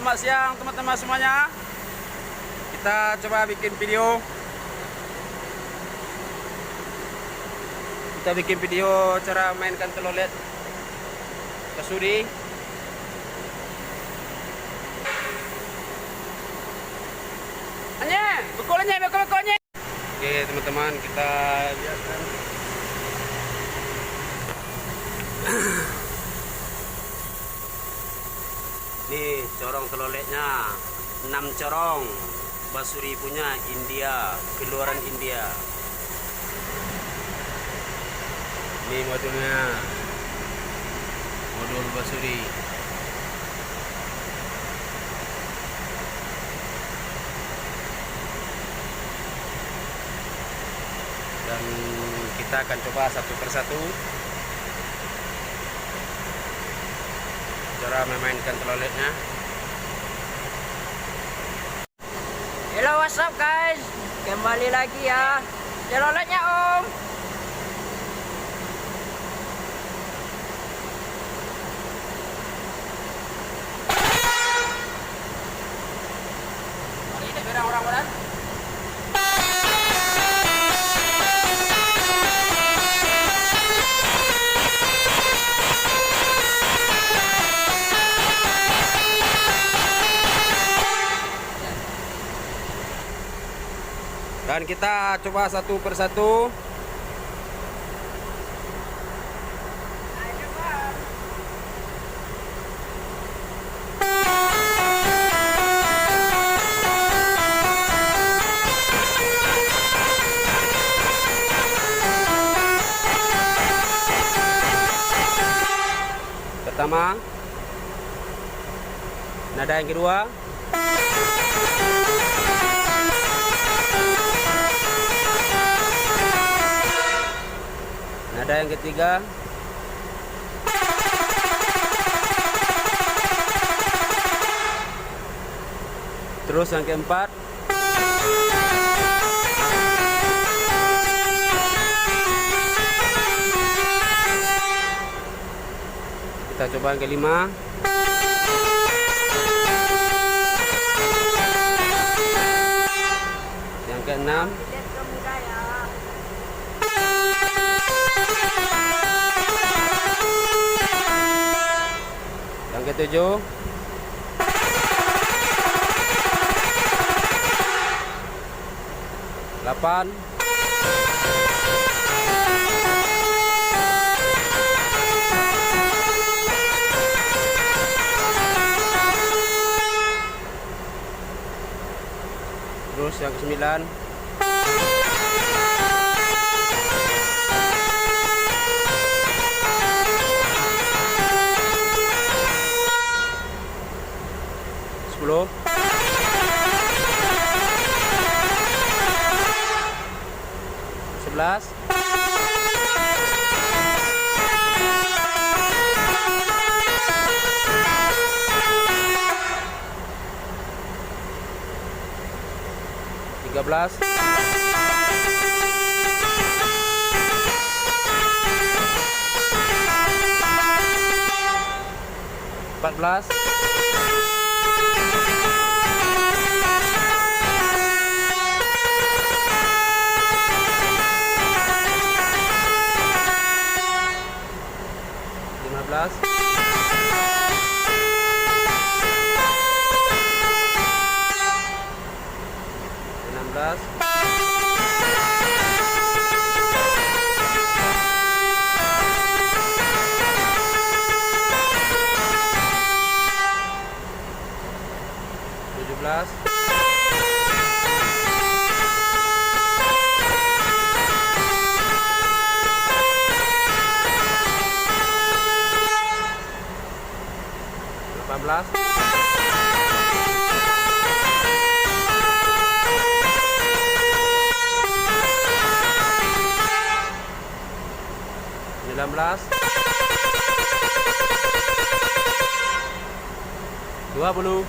Selamat siang teman-teman semuanya. Kita coba bikin video. Kita bikin video cara mainkan telolet Basuri. Bekolnya. Oke teman-teman, kita lihatkan. Nih corong teloletnya 6 corong Basuri punya India, keluaran India. Ini modulnya, modul Basuri. Dan kita akan coba satu persatu cara memainkan teloletnya. Hello, what's up guys? Kembali lagi ya. Teloletnya Om. Ini berang orang-orang. Dan kita coba satu persatu. Pertama, nada yang kedua. Nada yang ketiga. Terus yang keempat. Kita coba yang kelima. Yang keenam. Yang ketujuh. Delapan. Terus yang ke-9. Sepuluh. 11. 13. 14. 15. 16. 17. 18. 19. 20.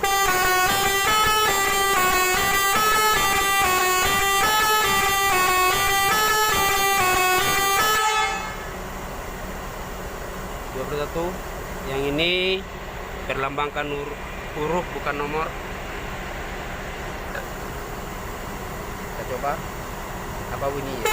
21. Yang ini berlambangkan huruf bukan nomor. Kita coba apa bunyinya.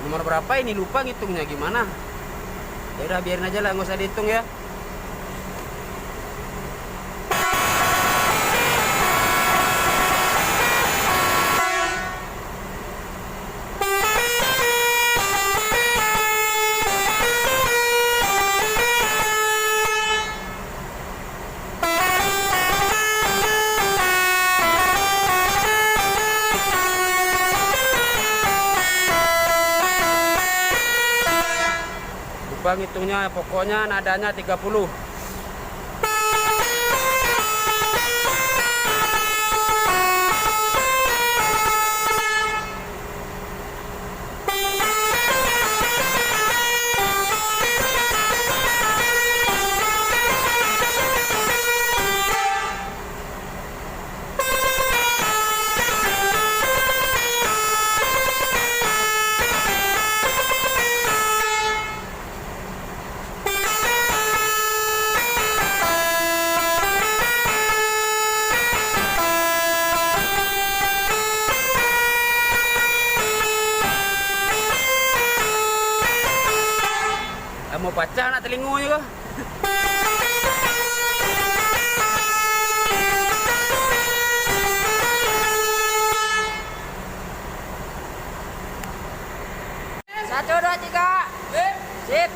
Nomor berapa ini, lupa ngitungnya gimana. Ya udah biarin aja lah, nggak usah dihitung ya. Lupa ngitungnya, pokoknya nadanya 30. Mau baca nak telingo juga. Satu, dua, tiga. Sip.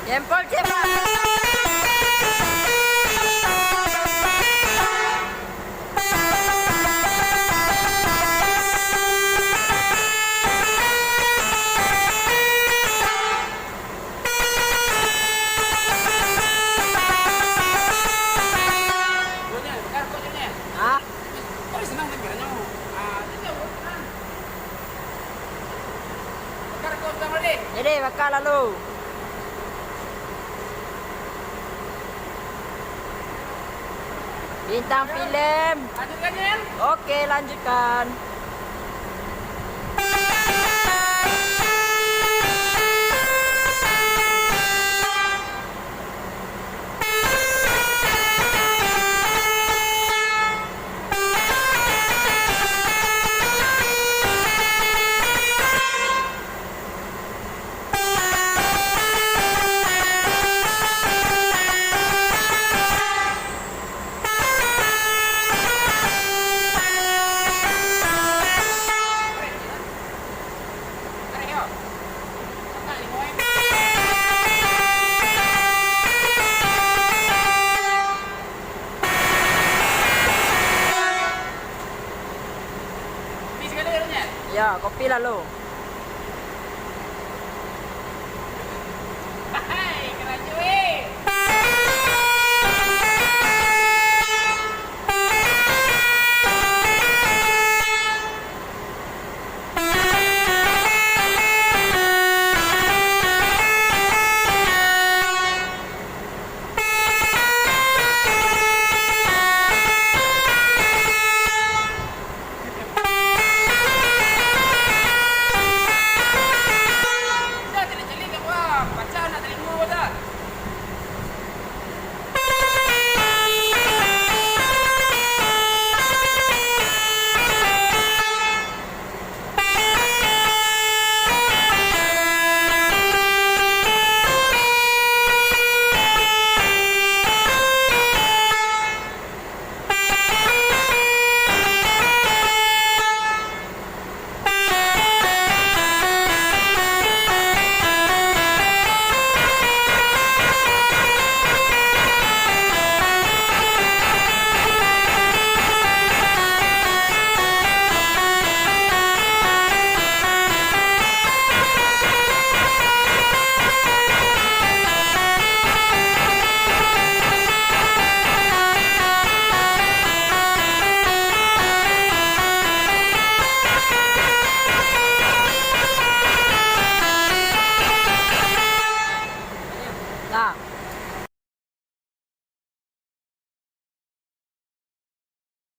Jempol cepat. Ah, jadi bakal lalu. Bintang film. Lanjutkan ya. Oke, lanjutkan. Ya, kopi lah lo. Hai, keren cuy. Dah tidak jeli ke bang, baca nak telingu dah. Nah,